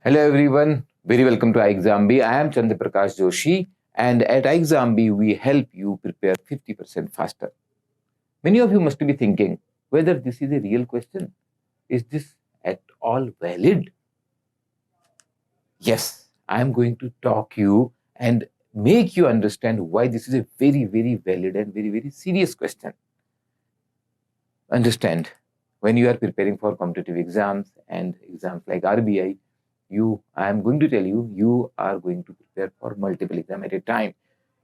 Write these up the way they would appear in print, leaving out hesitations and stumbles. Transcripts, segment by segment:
Hello everyone, very welcome to iExamB. I am Chandraprakash Joshi, and at iExamB we help you prepare 50% faster. Many of you must be thinking whether this is a real question. Is this at all valid? Yes, I am going to talk you and make you understand why this is a very, very valid and very, very serious question. Understand, when you are preparing for competitive exams and exams like RBI, I am going to tell you, you are going to prepare for multiple exams at a time.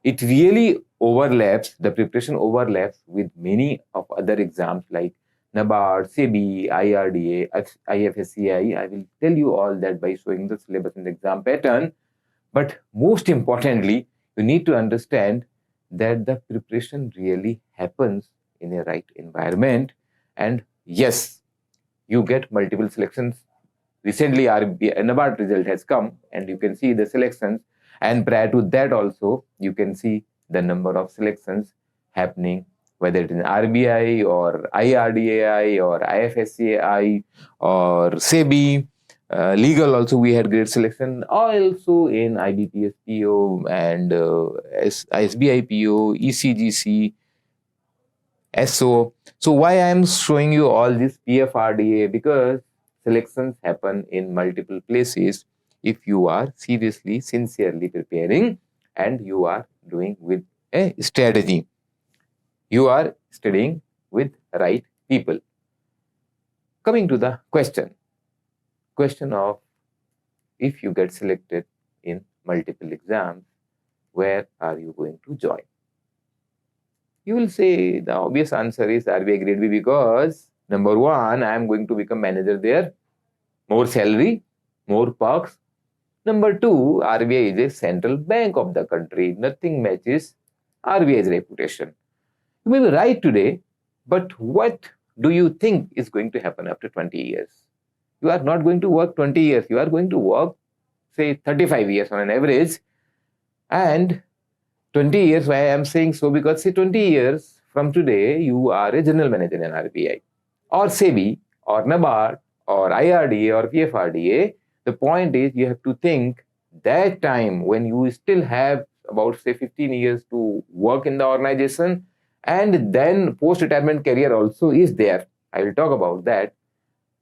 It really overlaps, the preparation overlaps with many of other exams like NABARD, SEBI, IRDA, IFSCI. I will tell you all that by showing the syllabus and the exam pattern. But most importantly, you need to understand that the preparation really happens in a right environment. And yes, you get multiple selections. Recently, RBI NABARD result has come and you can see the selections. And prior to that also, you can see the number of selections happening, whether it is RBI or IRDAI or IFSCI or SEBI. Legal also we had great selection. Also in IBPS PO and SBI PO, ECGC, SO. So why I am showing you all this PFRDA? Because selections happen in multiple places if you are seriously, sincerely preparing and you are doing with a strategy. You are studying with right people. Coming to the question of if you get selected in multiple exams, where are you going to join? You will say the obvious answer is RBI Grade B because number one, I am going to become manager there, more salary, more perks. Number two, RBI is a central bank of the country. Nothing matches RBI's reputation. You may be right today, but what do you think is going to happen after 20 years? You are not going to work 20 years. You are going to work, say, 35 years on an average. And 20 years, why I am saying so? Because say 20 years from today, you are a general manager in RBI or SEBI or NABARD or IRDA or PFRDA. The point is you have to think that time when you still have about say 15 years to work in the organization, and then post-retirement career also is there. I will talk about that.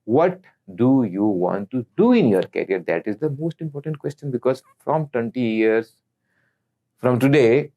What do you want to do in your career? That is the most important question, because from 20 years from today,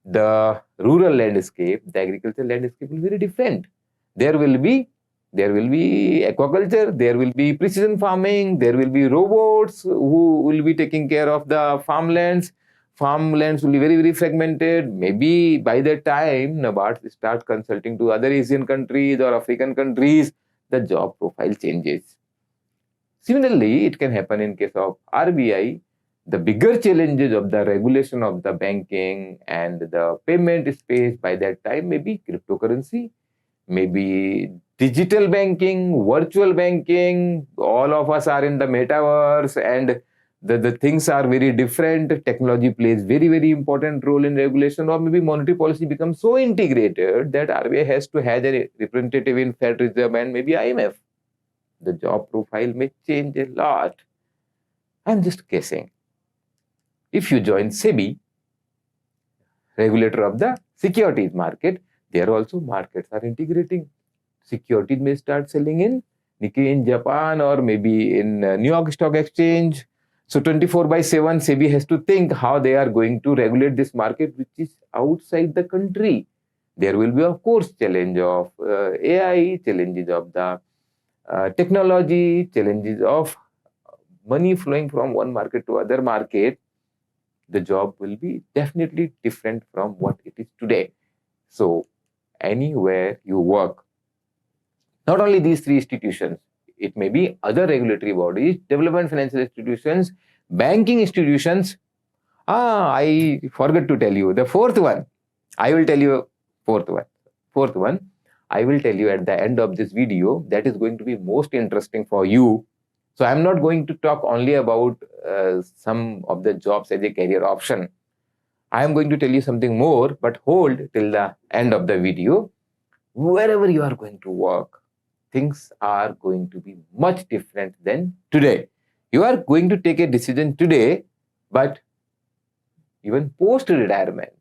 the rural landscape, the agricultural landscape will be very different. There will be aquaculture, there will be precision farming, there will be robots who will be taking care of the farmlands. Farmlands will be very, very fragmented. Maybe by that time, NABARD start consulting to other Asian countries or African countries, the job profile changes. Similarly, it can happen in case of RBI. The bigger challenges of the regulation of the banking and the payment space by that time may be cryptocurrency, maybe digital banking, virtual banking. All of us are in the metaverse and the things are very different. Technology plays very, very important role in regulation, or maybe monetary policy becomes so integrated that RBI has to have a representative in Fed Reserve and maybe IMF. The job profile may change a lot. I'm just guessing. If you join SEBI, regulator of the securities market, there also markets are integrating. Securities may start selling in Nikkei in Japan or maybe in New York Stock Exchange. So 24/7, SEBI has to think how they are going to regulate this market, which is outside the country. There will be, of course, challenge of AI, challenges of the technology, challenges of money flowing from one market to other market. The job will be definitely different from what it is today. So anywhere you work, not only these three institutions, it may be other regulatory bodies, development financial institutions, banking institutions. I forgot to tell you the fourth one. I will tell you fourth one. I will tell you at the end of this video. That is going to be most interesting for you. So I'm not going to talk only about some of the jobs as a career option. I am going to tell you something more, but hold till the end of the video. Wherever you are going to work, things are going to be much different than today. You are going to take a decision today, but even post-retirement.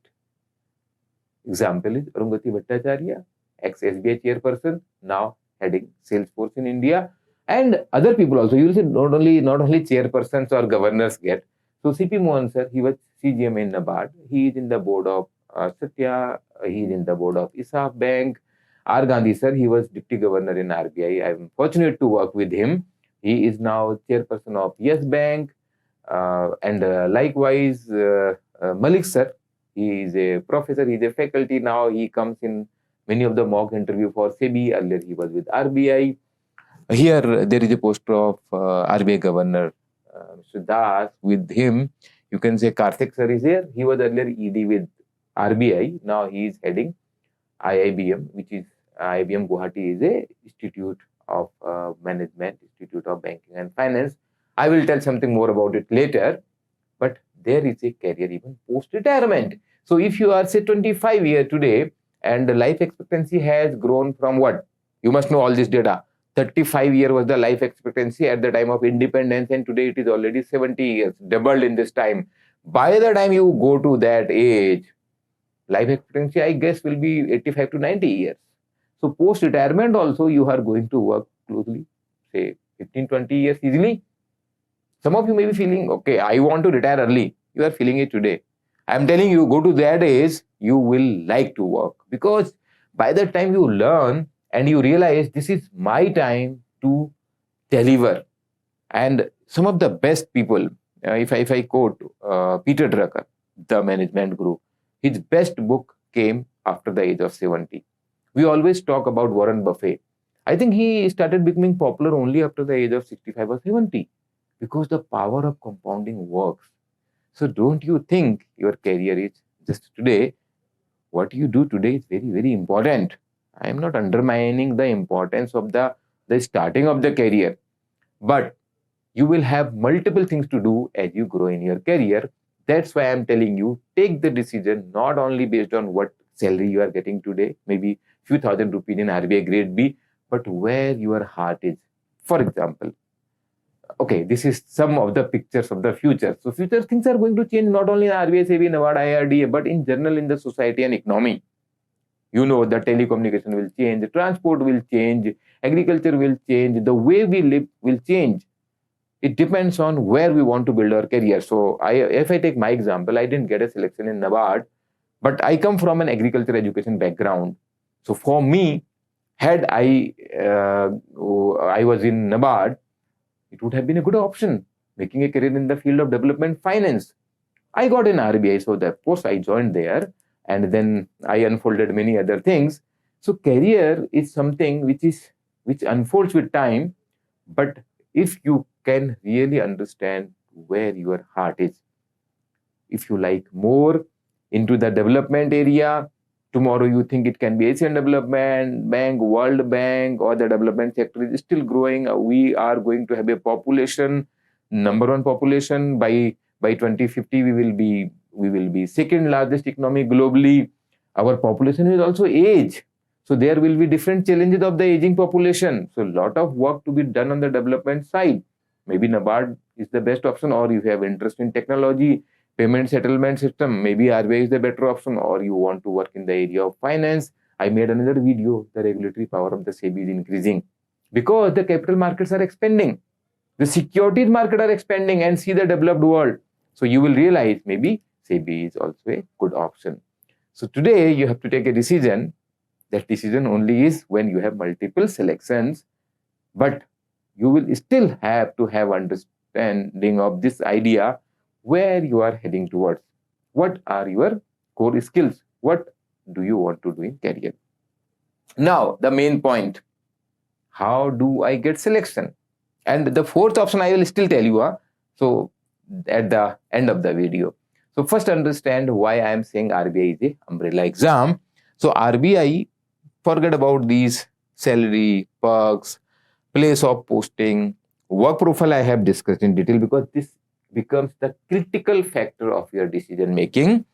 Example is Arundhati Bhattacharya, ex-SBI chairperson, now heading Salesforce in India, and other people also. You will see not only chairpersons or governors get. So CP Mohan sir, he was CGM in NABARD. He is in the board of Satya. He is in the board of ISAF Bank. R. Gandhi sir, he was deputy governor in RBI. I am fortunate to work with him. He is now chairperson of Yes Bank. And likewise, Malik sir, he is a professor, he is a faculty now. He comes in many of the mock interview for SEBI. Earlier, he was with RBI. Here, there is a poster of RBI Governor Mr. Das. With him, you can say Karthik sir is here. He was earlier ED with RBI. Now he is heading IIBM, which is IIBM Guwahati is a Institute of Management, Institute of Banking and Finance. I will tell something more about it later. But there is a career even post-retirement. So if you are say 25 years today and the life expectancy has grown from what? You must know all this data. 35 years was the life expectancy at the time of independence, and today it is already 70 years, doubled in this time. By the time you go to that age, life expectancy, I guess, will be 85 to 90 years. So post-retirement also, you are going to work closely, say 15, 20 years easily. Some of you may be feeling, okay, I want to retire early. You are feeling it today. I am telling you, go to that age, you will like to work. Because by the time you learn and you realize this is my time to deliver. And some of the best people, if I quote Peter Drucker, The Management Guru, his best book came after the age of 70. We always talk about Warren Buffett. I think he started becoming popular only after the age of 65 or 70. Because the power of compounding works. So don't you think your career is just today? What you do today is very, very important. I am not undermining the importance of the starting of the career. But you will have multiple things to do as you grow in your career. That's why I'm telling you, take the decision not only based on what salary you are getting today, maybe few thousand rupees in RBI grade B, but where your heart is. For example, okay, this is some of the pictures of the future. So future things are going to change not only in RBI, SEBI, NABARD, IRDA, but in general in the society and economy. You know, the telecommunication will change, the transport will change, agriculture will change, the way we live will change. It depends on where we want to build our career. So if I take my example, I didn't get a selection in NABARD, but I come from an agriculture education background. So for me, had I was in NABARD, it would have been a good option, making a career in the field of development finance. I got an RBI, so of course I joined there, and then I unfolded many other things. So career is something which unfolds with time, but if you can really understand where your heart is, if you like more into the development area, tomorrow you think it can be Asian Development Bank, World Bank, or the development sector is still growing. We are going to have a population, number one population. By 2050, we will be second largest economy globally. Our population will also age. So there will be different challenges of the aging population. So a lot of work to be done on the development side. Maybe NABARD is the best option, or if you have interest in technology, payment settlement system, maybe RBI is the better option, or you want to work in the area of finance. I made another video, the regulatory power of the SEBI is increasing because the capital markets are expanding. The securities market are expanding, and see the developed world. So you will realize maybe SEBI is also a good option. So today you have to take a decision. That decision only is when you have multiple selections, but you will still have to have understanding of this idea where you are heading towards. What are your core skills? What do you want to do in career? Now, the main point, how do I get selection? And the fourth option I will still tell you. So at the end of the video. So first understand why I am saying RBI is a umbrella exam. So RBI, forget about these salary, perks, place of posting, work profile I have discussed in detail, because this becomes the critical factor of your decision making.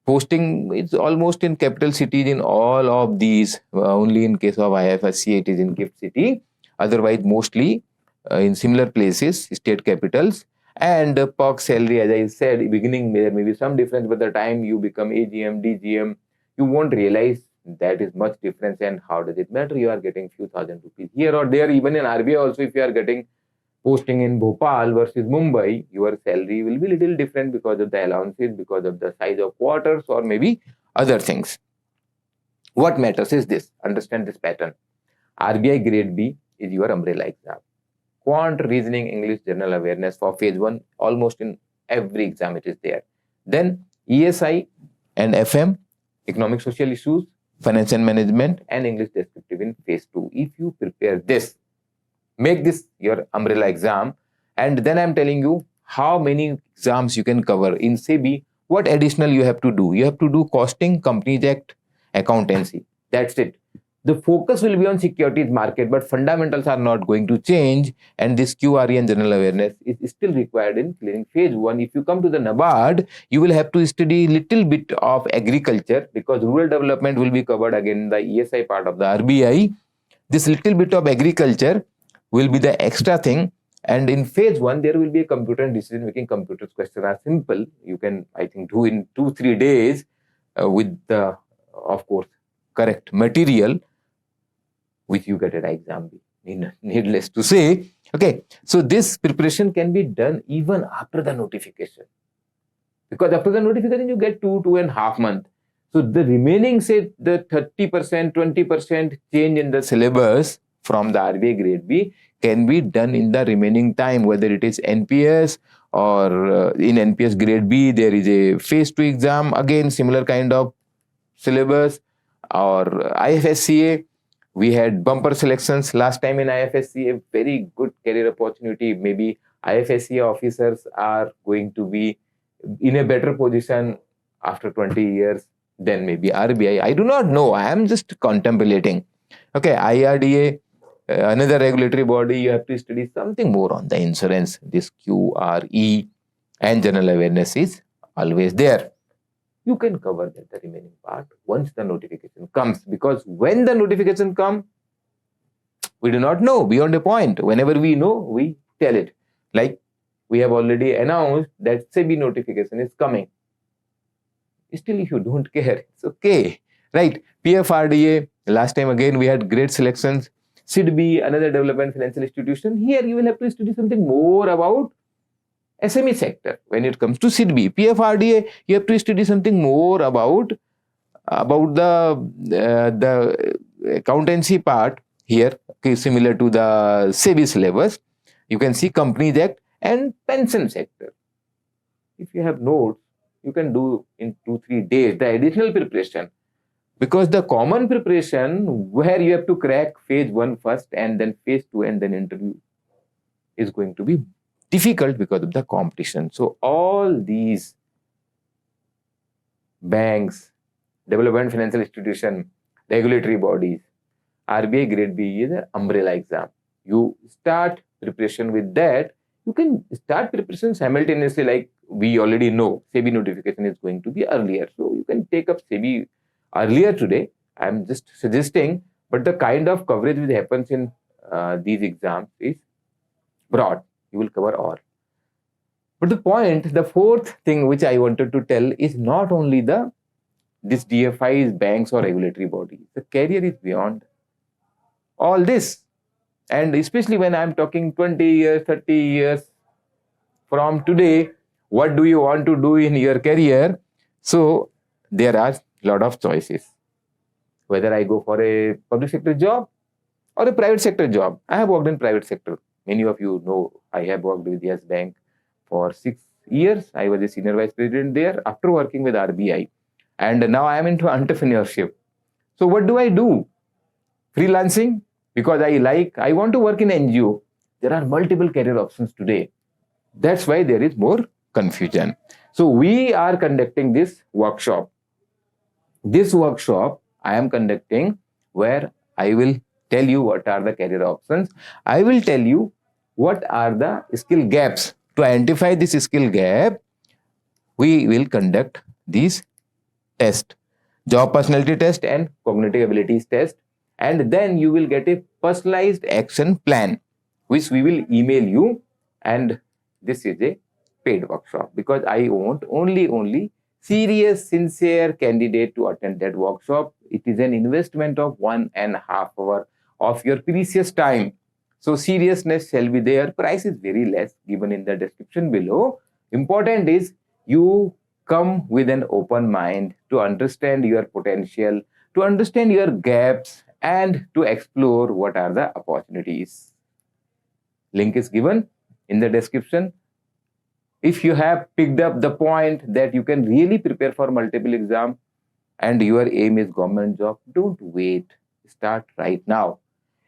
Posting is almost in capital cities in all of these. Only in case of IFSC it is in GIFT City. Otherwise, mostly in similar places, state capitals, and POC salary, as I said, beginning there may be some difference, but the time you become AGM, DGM, you won't realize that is much difference. And how does it matter? You are getting few thousand rupees here or there. Even in RBI also, if you are getting posting in Bhopal versus Mumbai, your salary will be little different because of the allowances, because of the size of quarters, or maybe other things. What matters is this: understand this pattern. RBI grade B is your umbrella exam. Quant, reasoning, English, general awareness for phase 1, almost in every exam it is there. Then ESI and FM, economic social issues, finance and management, and English descriptive in phase 2. If you prepare this, make this your umbrella exam, and then I'm telling you how many exams you can cover. In SEBI, what additional you have to do? You have to do costing, Companies Act, accountancy. That's it. The focus will be on securities market, but fundamentals are not going to change, and this QRE and general awareness is still required in clearing phase 1. If you come to the NABARD, you will have to study little bit of agriculture, because rural development will be covered again in the ESI part of the RBI. This little bit of agriculture will be the extra thing. And in phase 1, there will be a computer and decision making. Computers questions are simple. You can, I think, do in 2-3 days with the, of course, correct material, which you get at exam B. Needless to say. Okay, so this preparation can be done even after the notification, because after the notification you get 2.5 months. So the remaining, say, the 30%, 20% change in the syllabus from the RBI grade B can be done in the remaining time, whether it is NPS or in NPS grade B, there is a phase 2 exam, again similar kind of syllabus, or IFSCA. We had bumper selections last time in IFSCA, very good career opportunity. Maybe IFSCA officers are going to be in a better position after 20 years than maybe RBI. I do not know. I am just contemplating. Okay, IRDA, another regulatory body, you have to study something more on the insurance. This QRE and general awareness is always there. You can cover the remaining part once the notification comes, because when the notification comes, we do not know beyond a point. Whenever we know, we tell it. Like we have already announced that SEBI notification is coming. Still, if you don't care, it's okay, right? PFRDA, last time again we had great selections. SIDBI, another development financial institution. Here you will have to study something more about SME sector. When it comes to SIDBI, PFRDA, you have to study something more about the accountancy part here, okay, similar to the SEBI syllabus. You can see Companies Act and pension sector. If you have notes, you can do in 2-3 days the additional preparation, because the common preparation where you have to crack phase 1 first and then phase 2 and then interview is going to be difficult because of the competition. So all these banks, development financial institution, regulatory bodies, RBI grade B is an umbrella exam. You start preparation with that. You can start preparation simultaneously, like we already know SEBI notification is going to be earlier. So you can take up SEBI earlier today. I am just suggesting, but the kind of coverage which happens in these exams is broad. You will cover all. But the fourth thing which I wanted to tell is not only this DFIs, banks or regulatory bodies. The career is beyond all this. And especially when I'm talking 20 years, 30 years from today, what do you want to do in your career? So there are a lot of choices. Whether I go for a public sector job or a private sector job. I have worked in private sector. Many of you know I have worked with Yes Bank for 6 years. I was a senior vice president there after working with RBI. And now I am into entrepreneurship. So what do I do? Freelancing, because I want to work in NGO. There are multiple career options today. That's why there is more confusion. So we are conducting this workshop. This workshop I am conducting where I will tell you what are the career options. I will tell you what are the skill gaps. To identify this skill gap, we will conduct these tests, job personality test and cognitive abilities test, and then you will get a personalized action plan. which we will email you, and this is a paid workshop because I want only serious, sincere candidate to attend that workshop. It is an investment of 1.5 hours of your precious time. So seriousness shall be there. Price is very less, given in the description below. Important is you come with an open mind to understand your potential, to understand your gaps, and to explore what are the opportunities. Link is given in the description. If you have picked up the point that you can really prepare for multiple exam and your aim is government job, don't wait. Start right now.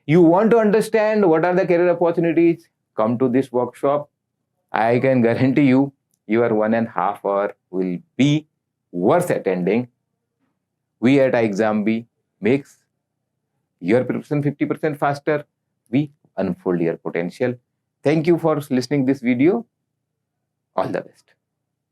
You want to understand what are the career opportunities? Come to this workshop. I can guarantee you your 1.5 hour will be worth attending. We at iExamB makes your preparation 50% faster. We unfold your potential. Thank you for listening this video. All the best.